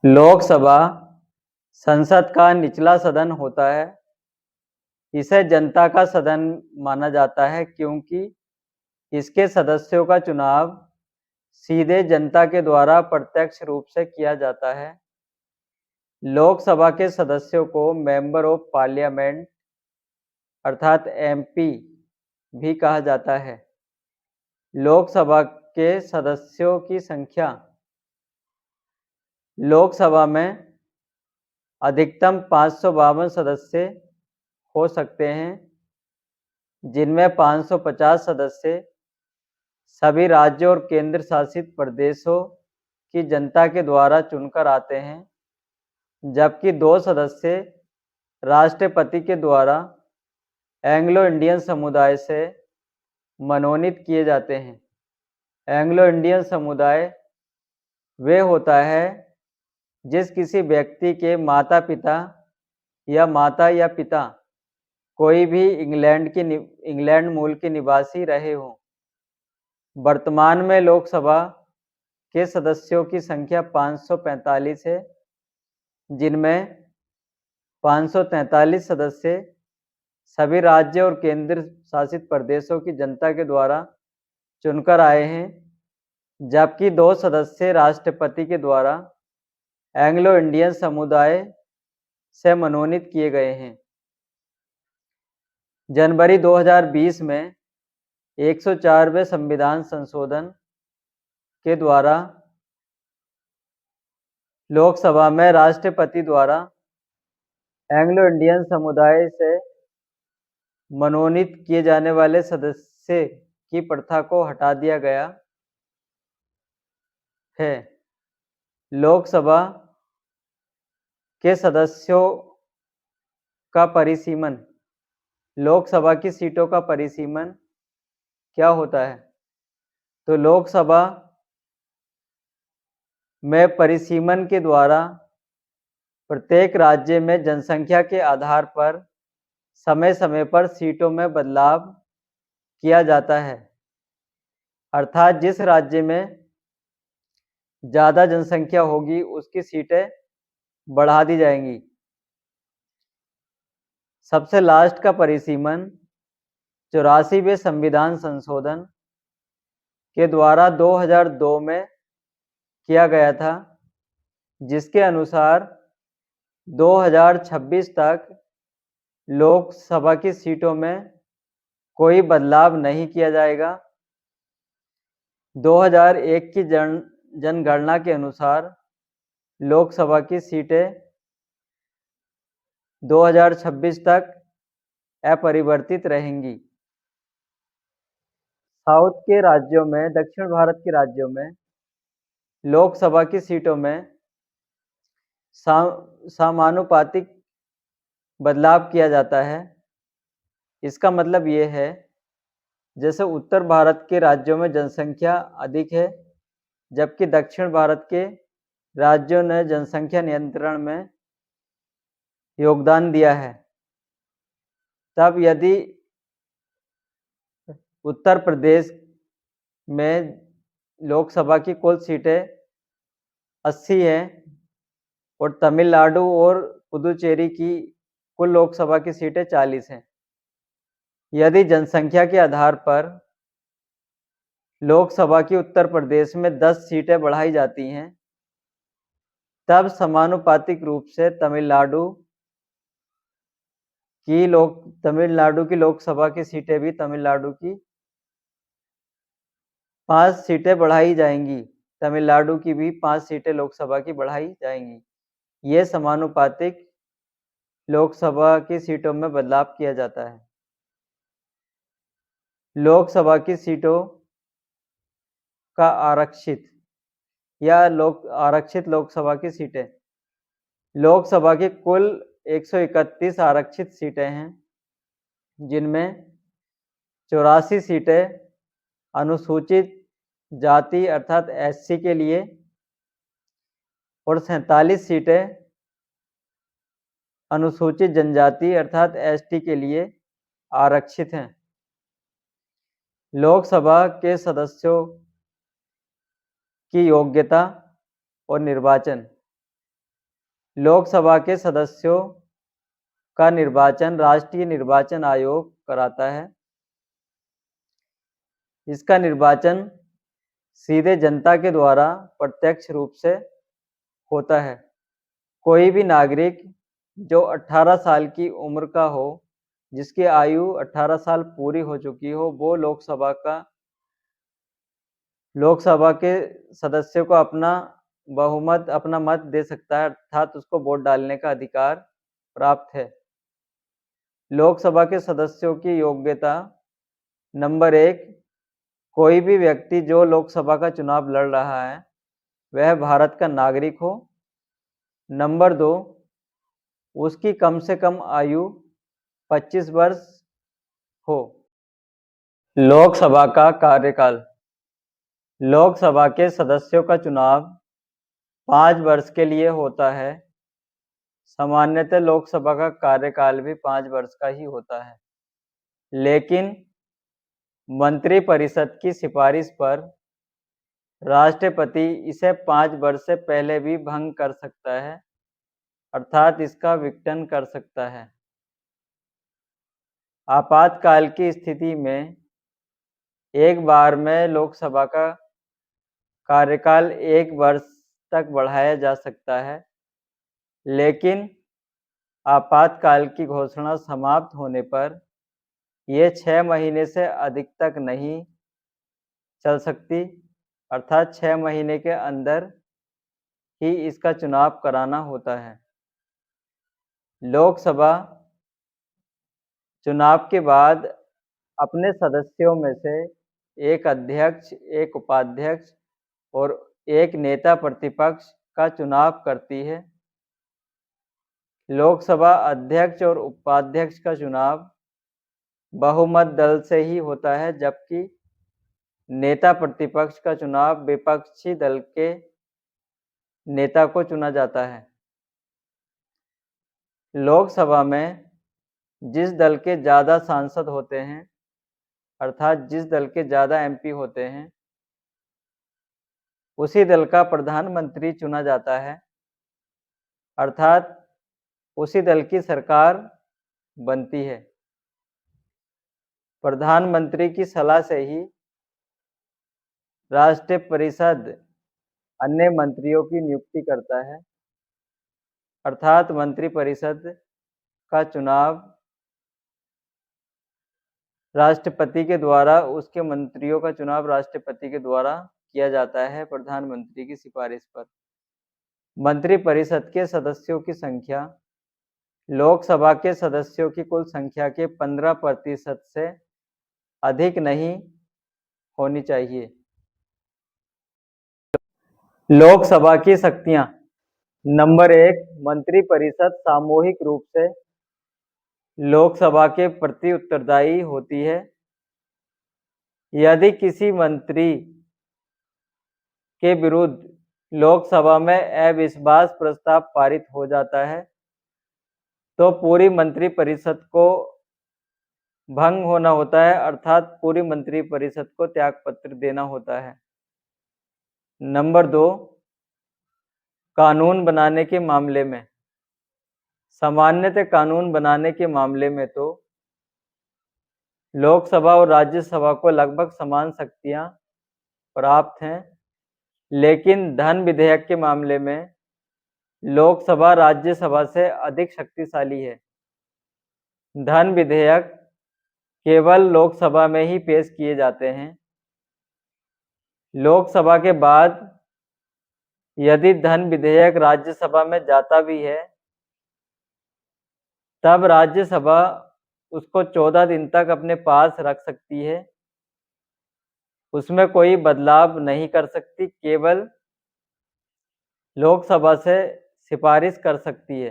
लोकसभा संसद का निचला सदन होता है। इसे जनता का सदन माना जाता है क्योंकि इसके सदस्यों का चुनाव सीधे जनता के द्वारा प्रत्यक्ष रूप से किया जाता है। लोकसभा के सदस्यों को मेंबर ऑफ पार्लियामेंट अर्थात एमपी भी कहा जाता है। लोकसभा के सदस्यों की संख्या लोकसभा में अधिकतम 552 सदस्य हो सकते हैं, जिनमें 550 सदस्य सभी राज्यों और केंद्र शासित प्रदेशों की जनता के द्वारा चुनकर आते हैं, जबकि 2 सदस्य राष्ट्रपति के द्वारा एंग्लो इंडियन समुदाय से मनोनीत किए जाते हैं। एंग्लो इंडियन समुदाय वे होता है जिस किसी व्यक्ति के माता या पिता कोई भी इंग्लैंड मूल के निवासी रहे हों। वर्तमान में लोकसभा के सदस्यों की संख्या 545 है, जिनमें 543 सदस्य सभी राज्य और केंद्र शासित प्रदेशों की जनता के द्वारा चुनकर आए हैं, जबकि 2 सदस्य राष्ट्रपति के द्वारा एंग्लो इंडियन समुदाय से मनोनीत किए गए हैं। जनवरी 2020 में 104वें संविधान संशोधन के द्वारा लोकसभा में राष्ट्रपति द्वारा एंग्लो इंडियन समुदाय से मनोनीत किए जाने वाले सदस्य की प्रथा को हटा दिया गया है। लोकसभा के सदस्यों का परिसीमन, लोकसभा की सीटों का परिसीमन क्या होता है? तो लोकसभा में परिसीमन के द्वारा प्रत्येक राज्य में जनसंख्या के आधार पर समय समय पर सीटों में बदलाव किया जाता है, अर्थात जिस राज्य में ज़्यादा जनसंख्या होगी उसकी सीटें बढ़ा दी जाएंगी। सबसे लास्ट का परिसीमन 84वें संविधान संशोधन के द्वारा 2002 में किया गया था, जिसके अनुसार 2026 तक लोकसभा की सीटों में कोई बदलाव नहीं किया जाएगा। 2001 की जनगणना के अनुसार लोकसभा की सीटें 2026 तक अपरिवर्तित रहेंगी। साउथ के राज्यों में, दक्षिण भारत के राज्यों में लोकसभा की सीटों में समानुपातिक बदलाव किया जाता है। इसका मतलब ये है, जैसे उत्तर भारत के राज्यों में जनसंख्या अधिक है, जबकि दक्षिण भारत के राज्यों ने जनसंख्या नियंत्रण में योगदान दिया है। तब यदि उत्तर प्रदेश में लोकसभा की कुल सीटें 80 हैं और तमिलनाडु और पुदुचेरी की कुल लोकसभा की सीटें 40 हैं। यदि जनसंख्या के आधार पर लोकसभा की उत्तर प्रदेश में 10 सीटें बढ़ाई जाती हैं, तब समानुपातिक रूप से तमिलनाडु की लोकसभा की सीटें भी तमिलनाडु की 5 सीटें बढ़ाई जाएंगी। तमिलनाडु की भी 5 सीटें लोकसभा की बढ़ाई जाएंगी। ये समानुपातिक लोकसभा की सीटों में बदलाव किया जाता है। लोकसभा की सीटों का आरक्षित लोकसभा की सीटें, लोकसभा की कुल 131 आरक्षित सीटें हैं, जिनमें 84 सीटें अनुसूचित जाति अर्थात एससी के लिए और 47 सीटें अनुसूचित जनजाति अर्थात एसटी के लिए आरक्षित हैं। लोकसभा के सदस्यों की योग्यता और निर्वाचन, लोकसभा के सदस्यों का निर्वाचन राष्ट्रीय निर्वाचन आयोग कराता है। इसका निर्वाचन सीधे जनता के द्वारा प्रत्यक्ष रूप से होता है। कोई भी नागरिक जो 18 साल की उम्र का हो, जिसकी आयु 18 साल पूरी हो चुकी हो, वो लोकसभा के सदस्यों को अपना मत दे सकता है, अर्थात उसको वोट डालने का अधिकार प्राप्त है। लोकसभा के सदस्यों की योग्यता: नंबर 1, कोई भी व्यक्ति जो लोकसभा का चुनाव लड़ रहा है वह भारत का नागरिक हो। नंबर 2, उसकी कम से कम आयु 25 वर्ष हो। लोकसभा का कार्यकाल: लोकसभा के सदस्यों का चुनाव 5 वर्ष के लिए होता है। सामान्यतः लोकसभा का कार्यकाल भी 5 वर्ष का ही होता है, लेकिन मंत्रिपरिषद की सिफारिश पर राष्ट्रपति इसे 5 वर्ष से पहले भी भंग कर सकता है, अर्थात इसका विघटन कर सकता है। आपातकाल की स्थिति में एक बार में लोकसभा का कार्यकाल 1 वर्ष तक बढ़ाया जा सकता है, लेकिन आपातकाल की घोषणा समाप्त होने पर यह 6 महीने से अधिक तक नहीं चल सकती, अर्थात 6 महीने के अंदर ही इसका चुनाव कराना होता है। लोकसभा चुनाव के बाद अपने सदस्यों में से एक अध्यक्ष, एक उपाध्यक्ष और एक नेता प्रतिपक्ष का चुनाव करती है। लोकसभा अध्यक्ष और उपाध्यक्ष का चुनाव बहुमत दल से ही होता है, जबकि नेता प्रतिपक्ष का चुनाव विपक्षी दल के नेता को चुना जाता है। लोकसभा में जिस दल के ज़्यादा सांसद होते हैं, अर्थात जिस दल के ज़्यादा एमपी होते हैं, उसी दल का प्रधानमंत्री चुना जाता है, अर्थात उसी दल की सरकार बनती है। प्रधानमंत्री की सलाह से ही राष्ट्रीय परिषद अन्य मंत्रियों की नियुक्ति करता है, अर्थात मंत्रिपरिषद का चुनाव राष्ट्रपति के द्वारा, उसके मंत्रियों का चुनाव राष्ट्रपति के द्वारा किया जाता है प्रधानमंत्री की सिफारिश पर। मंत्रिपरिषद के सदस्यों की संख्या लोकसभा के सदस्यों की कुल संख्या के 15% से अधिक नहीं होनी चाहिए। लोकसभा की शक्तियां: नंबर 1, मंत्रिपरिषद सामूहिक रूप से लोकसभा के प्रति उत्तरदायी होती है। यदि किसी मंत्री के विरुद्ध लोकसभा में अविश्वास प्रस्ताव पारित हो जाता है, तो पूरी मंत्रिपरिषद को भंग होना होता है, अर्थात पूरी मंत्रिपरिषद को त्यागपत्र देना होता है। नंबर 2, कानून बनाने के मामले में सामान्यतः कानून बनाने के मामले में तो लोकसभा और राज्यसभा को लगभग समान शक्तियां प्राप्त हैं, लेकिन धन विधेयक के मामले में लोकसभा राज्यसभा से अधिक शक्तिशाली है। धन विधेयक केवल लोकसभा में ही पेश किए जाते हैं। लोकसभा के बाद यदि धन विधेयक राज्यसभा में जाता भी है, तब राज्यसभा उसको 14 दिन तक अपने पास रख सकती है, उसमें कोई बदलाव नहीं कर सकती, केवल लोकसभा से सिफारिश कर सकती है।